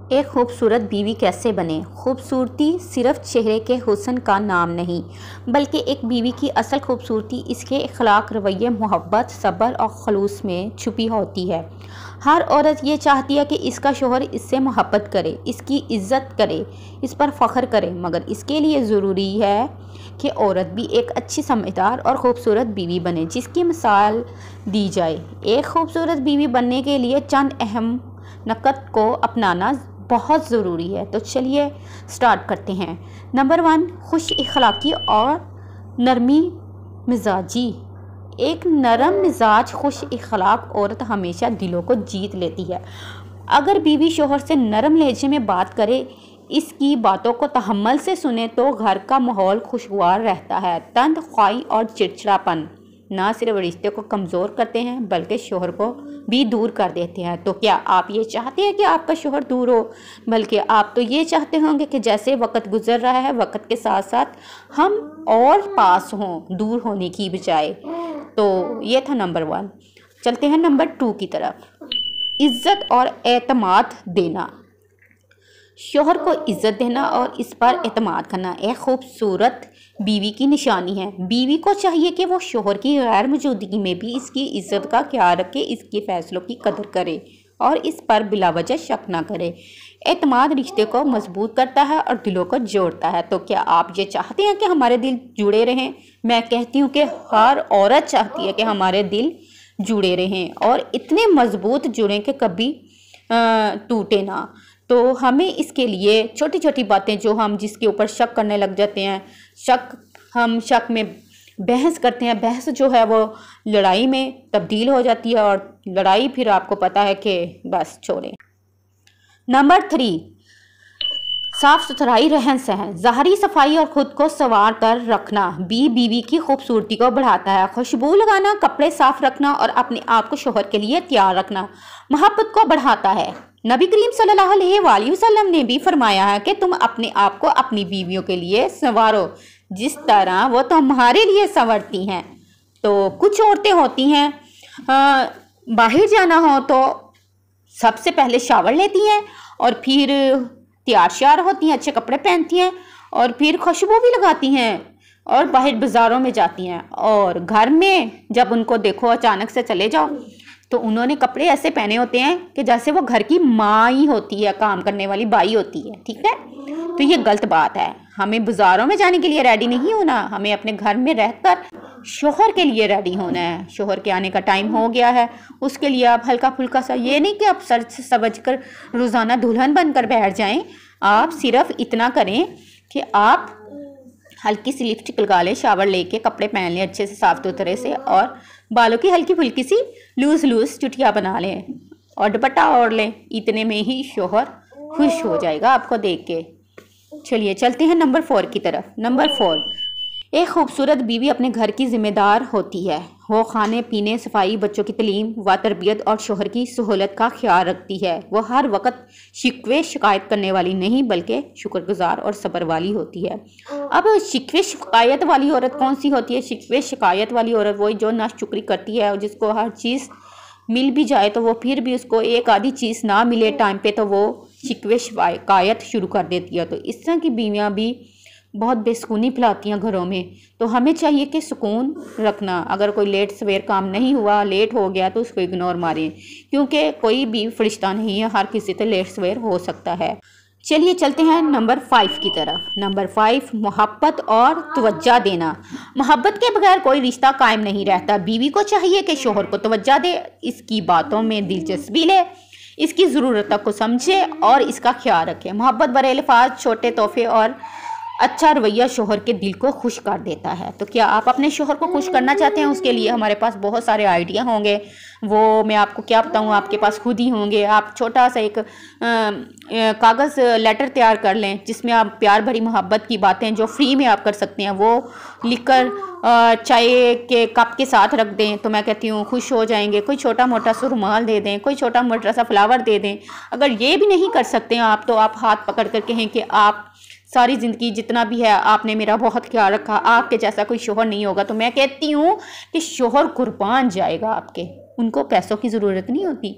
एक खूबसूरत बीवी कैसे बने। खूबसूरती सिर्फ चेहरे के हुस्न का नाम नहीं, बल्कि एक बीवी की असल खूबसूरती इसके अखलाक, रवैये, मोहब्बत, सब्र और खलूस में छुपी होती है। हर औरत ये चाहती है कि इसका शोहर इससे मोहब्बत करे, इसकी इज्जत करे, इस पर फ़ख्र करे, मगर इसके लिए ज़रूरी है कि औरत भी एक अच्छी, समझदार और ख़ूबसूरत बीवी बने, जिसकी मिसाल दी जाए। एक खूबसूरत बीवी बनने के लिए चंद अहम नुकत को अपनाना बहुत ज़रूरी है। तो चलिए स्टार्ट करते हैं। नंबर 1, खुश इखलाकी और नरमी मिजाजी। एक नरम मिजाज, खुश इखलाक औरत हमेशा दिलों को जीत लेती है। अगर बीवी शोहर से नरम लहजे में बात करे, इसकी बातों को तहम्मुल से सुने, तो घर का माहौल खुशगवार रहता है। तन्ख्वाही और चिड़चिड़ापन ना सिर्फ रिश्ते को कमज़ोर करते हैं, बल्कि शोहर को भी दूर कर देते हैं। तो क्या आप ये चाहते हैं कि आपका शोहर दूर हो? बल्कि आप तो ये चाहते होंगे कि जैसे वक्त गुजर रहा है, वक्त के साथ साथ हम और पास हों, दूर होने की बजाय। तो ये था नंबर 1। चलते हैं नंबर 2 की तरफ। इज़्ज़त और एतमाद देना। शोहर को इज़्ज़त देना और इस पर एतमाद करना एक खूबसूरत बीवी की निशानी है। बीवी को चाहिए कि वो शोहर की गैर मौजूदगी में भी इसकी इज़्ज़त का ख्याल रखे, इसके फैसलों की कदर करे और इस पर बिलावजह शक ना करे। एतमाद रिश्ते को मजबूत करता है और दिलों को जोड़ता है। तो क्या आप ये चाहते हैं कि हमारे दिल जुड़े रहें? मैं कहती हूँ कि हर औरत चाहती है कि हमारे दिल जुड़े रहें और इतने मजबूत जुड़ें कि कभी टूटे ना। तो हमें इसके लिए छोटी छोटी बातें जो हम जिसके ऊपर शक करने लग जाते हैं, हम शक में बहस करते हैं, बहस जो है वो लड़ाई में तब्दील हो जाती है और लड़ाई फिर आपको पता है कि बस छोड़ें। नंबर 3, साफ सुथराई, रहन सहन। ज़ाहरी सफाई और ख़ुद को संवार कर रखना भी बीवी की खूबसूरती को बढ़ाता है। खुशबू लगाना, कपड़े साफ रखना और अपने आप को शोहर के लिए तैयार रखना मोहब्बत को बढ़ाता है। नबी करीम सल्लल्लाहु अलैहि वसल्लम ने भी फरमाया है कि तुम अपने आप को अपनी बीवियों के लिए संवारो जिस तरह वो तुम्हारे लिए संवरती हैं। तो कुछ औरतें होती हैं बाहर जाना हो तो सबसे पहले शावर लेती हैं और फिर तैयार श्यार होती हैं, अच्छे कपड़े पहनती हैं और फिर खुशबू भी लगाती हैं और बाहर बाज़ारों में जाती हैं। और घर में जब उनको देखो अचानक से चले जाओ तो उन्होंने कपड़े ऐसे पहने होते हैं कि जैसे वो घर की माँ ही होती है, काम करने वाली बाई होती है। ठीक है, तो ये गलत बात है। हमें बाज़ारों में जाने के लिए रेडी नहीं होना, हमें अपने घर में रहकर शोहर के लिए रेडी होना है। शोहर के आने का टाइम हो गया है, उसके लिए आप हल्का फुल्का सा, ये नहीं कि आप सच समझ कर रोज़ाना दुल्हन बनकर बैठ जाएं। आप सिर्फ इतना करें कि आप हल्की सी लिपस्टिक लगा लें, शावर लेके कपड़े पहन लें अच्छे से साफ सुथरे से और बालों की हल्की फुल्की सी लूज चुटिया बना लें और दुपट्टा ओढ़ लें। इतने में ही शोहर खुश हो जाएगा आपको देख के। चलिए चलते हैं नंबर 4 की तरफ। नंबर 4, एक खूबसूरत बीवी अपने घर की जिम्मेदार होती है। वो खाने पीने, सफाई, बच्चों की तालीम व तरबियत और शोहर की सहूलत का ख्याल रखती है। वो हर वक्त शिकवे शिकायत करने वाली नहीं, बल्कि शुक्रगुजार और सब्र वाली होती है। अब शिकवे शिकायत वाली औरत कौन सी होती है? शिकवे शिकायत वाली औरत वही जो नाशुक्री करती है और जिसको हर चीज़ मिल भी जाए तो वो फिर भी उसको एक आधी चीज़ ना मिले टाइम पे तो वो शिकवे शिकायत शुरू कर देती है। तो इस तरह की बीवियाँ भी बहुत बेसुकूनी फैलाती हैं घरों में। तो हमें चाहिए कि सुकून रखना। अगर कोई लेट सवेर काम नहीं हुआ, लेट हो गया तो उसको इग्नोर मारें, क्योंकि कोई भी फरिश्ता नहीं है, हर किसी से लेट सवेर हो सकता है। चलिए चलते हैं नंबर 5 की तरफ। नंबर 5, मोहब्बत और तवज्जो देना। मोहब्बत के बगैर कोई रिश्ता कायम नहीं रहता। बीवी को चाहिए कि शोहर को तवज्जो दे, इसकी बातों में दिलचस्पी ले, इसकी ज़रूरतों को समझे और इसका ख्याल रखे। मोहब्बत भरे अल्फाज, छोटे तोहफे और अच्छा रवैया शोहर के दिल को खुश कर देता है। तो क्या आप अपने शोहर को खुश करना चाहते हैं? उसके लिए हमारे पास बहुत सारे आइडिया होंगे, वो मैं आपको क्या बताऊं, आपके पास खुद ही होंगे। आप छोटा सा एक कागज़ लेटर तैयार कर लें जिसमें आप प्यार भरी मोहब्बत की बातें जो फ्री में आप कर सकते हैं वो लिखकर चाय के कप के साथ रख दें। तो मैं कहती हूँ खुश हो जाएंगे। कोई छोटा मोटा सा रुमाल दे दें, कोई छोटा मोटा सा फ्लावर दे दें। अगर ये भी नहीं कर सकते हैं आप, तो आप हाथ पकड़ कर कहें कि आप सारी ज़िंदगी जितना भी है आपने मेरा बहुत ख्याल रखा, आपके जैसा कोई शोहर नहीं होगा। तो मैं कहती हूँ कि शोहर कुर्बान जाएगा आपके। उनको पैसों की ज़रूरत नहीं होती,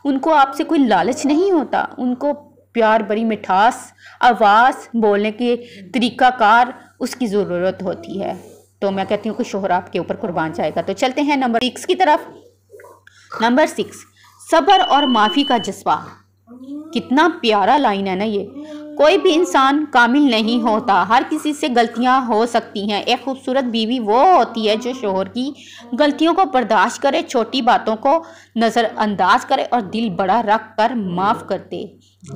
उनको आपसे कोई लालच नहीं होता, उनको प्यार भरी मिठास, आवाज़, बोलने की तरीकाकार उसकी ज़रूरत होती है। तो मैं कहती हूँ कि शोहर आपके ऊपर कुर्बान जाएगा। तो चलते हैं नंबर 6 की तरफ। नंबर 6, सब्र और माफ़ी का जज्बा। कितना प्यारा लाइन है ना ये। कोई भी इंसान कामिल नहीं होता, हर किसी से गलतियां हो सकती हैं। एक खूबसूरत बीवी वो होती है जो शोहर की गलतियों को बर्दाश्त करे, छोटी बातों को नज़रअंदाज करे और दिल बड़ा रख कर माफ़ कर दे।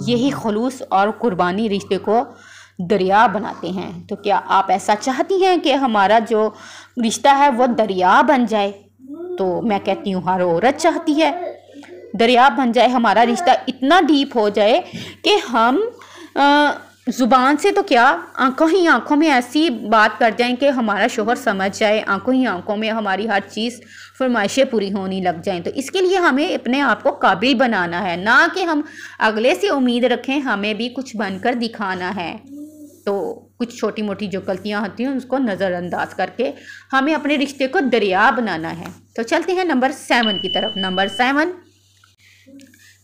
यही खुलूस और कुर्बानी रिश्ते को दरिया बनाते हैं। तो क्या आप ऐसा चाहती हैं कि हमारा जो रिश्ता है वो दरिया बन जाए? तो मैं कहती हूँ हर औरत चाहती है दरिया बन जाए, हमारा रिश्ता इतना डीप हो जाए कि हम ज़ुबान से तो क्या, आंखों ही आंखों में ऐसी बात कर जाएं कि हमारा शोहर समझ जाए, आंखों ही आंखों में हमारी हर चीज़ फरमाइशें पूरी होने लग जाएं। तो इसके लिए हमें अपने आप को काबिल बनाना है, ना कि हम अगले से उम्मीद रखें, हमें भी कुछ बनकर दिखाना है। तो कुछ छोटी मोटी जो गलतियां होती हैं उसको नज़रअंदाज करके हमें अपने रिश्ते को दरिया बनाना है। तो चलते हैं नंबर 7 की तरफ। नंबर 7,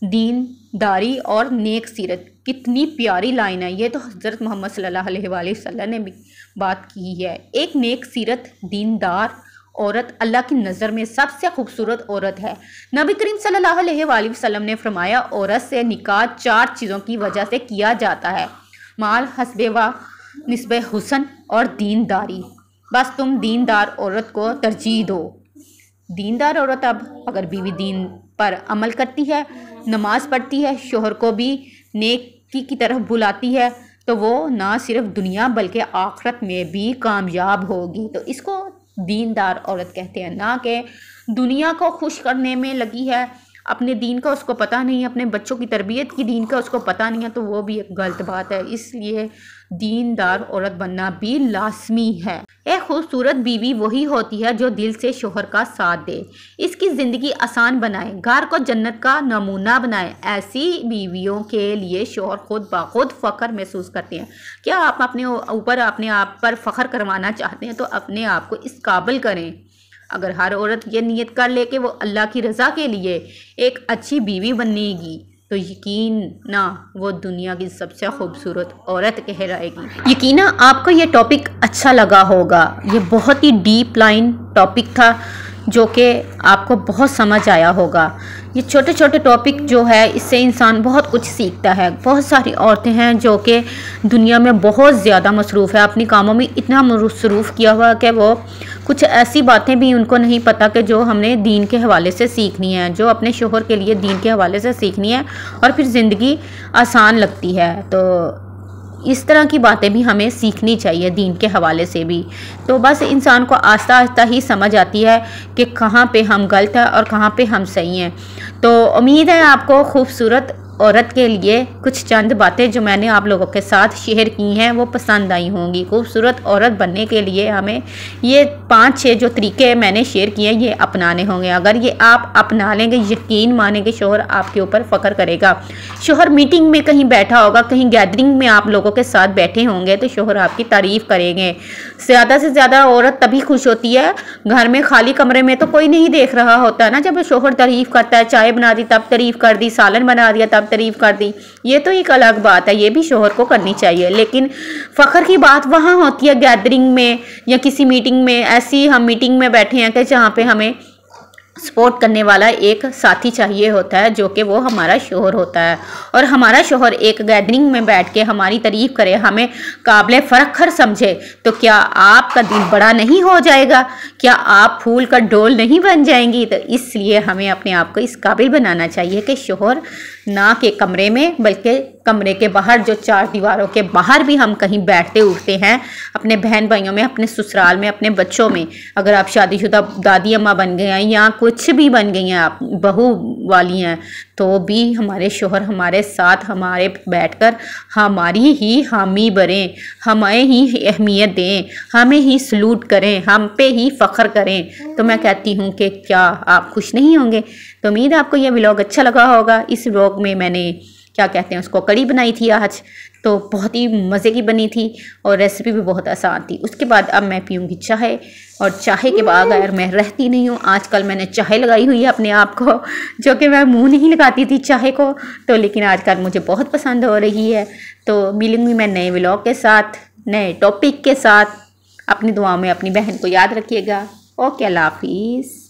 दीनदारी और नेक सीरत। कितनी प्यारी लाइन है ये, तो हज़रत मोहम्मद सल्लल्लाहु अलैहि वसल्लम ने भी बात की है। एक नेक सीरत दीनदार औरत अल्लाह की नज़र में सबसे खूबसूरत औरत है। नबी करीम सल्लल्लाहु अलैहि वसल्लम ने फरमाया, औरत से निकाह 4 चीज़ों की वजह से किया जाता है, माल, हस्बे व निस्बे हुसन और दीनदारी। बस तुम दीनदार औरत को तरजीह दो। दीनदार औरत, अब अगर बीवी दीन पर अमल करती है, नमाज पढ़ती है, शोहर को भी नेकी की तरफ बुलाती है, तो वो ना सिर्फ दुनिया बल्कि आखिरत में भी कामयाब होगी। तो इसको दीनदार औरत कहते हैं, ना कि दुनिया को खुश करने में लगी है, अपने दीन का उसको पता नहीं है, अपने बच्चों की तरबियत की दीन का उसको पता नहीं है, तो वो भी एक गलत बात है। इसलिए दीनदार औरत बनना भी लाजमी है। एक खूबसूरत बीवी वही होती है जो दिल से शोहर का साथ दे, इसकी ज़िंदगी आसान बनाए, घर को जन्नत का नमूना बनाए। ऐसी बीवियों के लिए शोहर खुद ब खुद फ़ख्र महसूस करते हैं। क्या आप अपने ऊपर अपने आप पर फ़ख्र करवाना चाहते हैं तो अपने आप को इस काबिल करें। अगर हर औरत ये नियत कर ले कि वो अल्लाह की रज़ा के लिए एक अच्छी बीवी बनेगी, तो यकीन ना वो दुनिया की सबसे खूबसूरत औरत कहलाएगी। यकीना आपको ये टॉपिक अच्छा लगा होगा। ये बहुत ही डीप लाइन टॉपिक था जो कि आपको बहुत समझ आया होगा। ये छोटे छोटे टॉपिक जो है, इससे इंसान बहुत कुछ सीखता है। बहुत सारी औरतें हैं जो कि दुनिया में बहुत ज़्यादा मसरूफ़ है, अपनी कामों में इतना मसरूफ़ किया हुआ कि वो कुछ ऐसी बातें भी उनको नहीं पता कि जो हमने दीन के हवाले से सीखनी है, जो अपने शोहर के लिए दीन के हवाले से सीखनी है, और फिर ज़िंदगी आसान लगती है। तो इस तरह की बातें भी हमें सीखनी चाहिए दीन के हवाले से भी। तो बस इंसान को आस्ता आस्ता ही समझ आती है कि कहाँ पे हम गलत हैं और कहाँ पे हम सही हैं। तो उम्मीद है आपको खूबसूरत औरत के लिए कुछ चंद बातें जो मैंने आप लोगों के साथ शेयर की हैं वो पसंद आई होंगी। खूबसूरत औरत बनने के लिए हमें ये 5-6 जो तरीके मैंने शेयर किए हैं ये अपनाने होंगे। अगर ये आप अपना लेंगे, यकीन मानेंगे शोहर आपके ऊपर फ़ख्र करेगा। शोहर मीटिंग में कहीं बैठा होगा, कहीं गैदरिंग में आप लोगों के साथ बैठे होंगे तो शोहर आपकी तारीफ़ करेंगे। ज़्यादा से ज़्यादा औरत तभी खुश होती है, घर में खाली कमरे में तो कोई नहीं देख रहा होता ना, जब शोहर तारीफ़ करता है, चाय बना दी तब तारीफ़ कर दी, सालन बना दिया तब तारीफ़ कर दी। ये तो एक अलग बात है, ये भी शोहर को करनी चाहिए। लेकिन फ़ख्र की बात वहाँ होती है गैदरिंग में या किसी मीटिंग में। ऐसी हम मीटिंग में बैठे हैं कि जहाँ पे हमें सपोर्ट करने वाला एक साथी चाहिए होता है जो कि वो हमारा शोहर होता है, और हमारा शोहर एक गैदरिंग में बैठ के हमारी तारीफ़ करे, हमें काबिल फ़ख्र समझे, तो क्या आपका दिल बड़ा नहीं हो जाएगा? क्या आप फूल का डोल नहीं बन जाएंगी? तो इसलिए हमें अपने आप को इस काबिल बनाना चाहिए कि शोहर ना के कमरे में बल्कि कमरे के बाहर, जो 4 दीवारों के बाहर भी हम कहीं बैठते उठते हैं, अपने बहन भाइयों में, अपने ससुराल में, अपने बच्चों में, अगर आप शादीशुदा दादी अम्मा बन गए हैं या कुछ भी बन गई हैं, आप बहू वाली हैं, तो भी हमारे शोहर हमारे साथ हमारे बैठकर हमारी ही हामी भरें, हमें ही अहमियत दें, हमें ही सलूट करें, हम पे ही फ़ख्र करें। तो मैं कहती हूँ कि क्या आप खुश नहीं होंगे? तो उम्मीद है आपको यह व्लॉग अच्छा लगा होगा। इस व्लॉग में मैंने क्या कहते हैं उसको, कड़ी बनाई थी आज, तो बहुत ही मज़े की बनी थी और रेसिपी भी बहुत आसान थी। उसके बाद अब मैं पीऊँगी चाय, और चाय के बगैर मैं रहती नहीं हूँ। आजकल मैंने चाय लगाई हुई है अपने आप को, जो कि मैं मुंह नहीं लगाती थी चाय को, तो लेकिन आजकल मुझे बहुत पसंद हो रही है। तो मिलूँगी मैं नए व्लॉग के साथ, नए टॉपिक के साथ। अपनी दुआ में अपनी बहन को याद रखिएगा। ओके, अल्लाह हाफिज़।